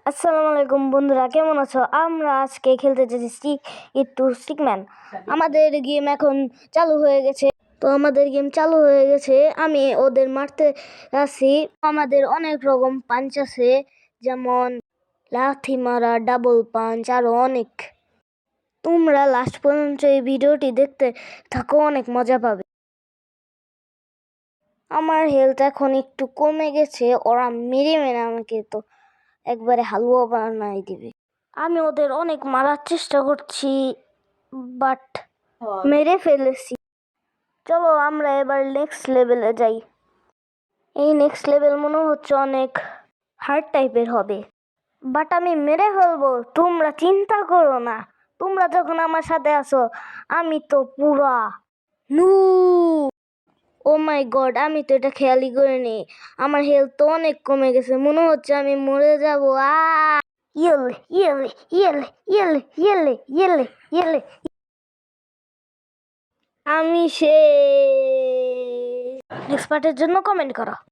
আসসালামু আলাইকুম বন্ধুরা, কেমন আছো? আমরা আজকে খেলতে যাচ্ছি একটু স্টিকম্যান। আমাদের গেম এখন চালু হয়ে গেছে। আমি ওদের মারতে আছি। আমাদের অনেক রকম পাঞ্চ আছে, যেমন লাথি মারা, ডাবল পাঞ্চ, আরো অনেক। তোমরা লাস্ট পর্যন্ত এই ভিডিওটি দেখতে থাকো, অনেক মজা পাবে। আমার হেলথ এখন একটু কমে গেছে। ওরা মেরে মেরে আমাকে তো একবারে হালুয়া বানাই দিবে। আমি ওদের অনেক মারার চেষ্টা করছি, বাট মেরে ফেলেছি। চলো আমরা এবার নেক্সট লেভেলে যাই। এই নেক্সট লেভেল মনে হচ্ছে অনেক হার্ড টাইপের হবে, বাট আমি মেরে ফেলবো, তোমরা চিন্তা করো না। তোমরা যখন আমার সাথে আছো, আমি তো পুরা নু। ও মাই গড, আমি তো এটা খেয়ালই করিনি। আমার হেলথ তো অনেক কমে গেছে, মনে হচ্ছে আমি মরে যাবো। ইয়েলে ইয়েলে ইয়েলে ইয়েলে ইয়েলে ইয়েলে ইয়েলে আমি সে নেক্সট পার্টের জন্য কমেন্ট করো।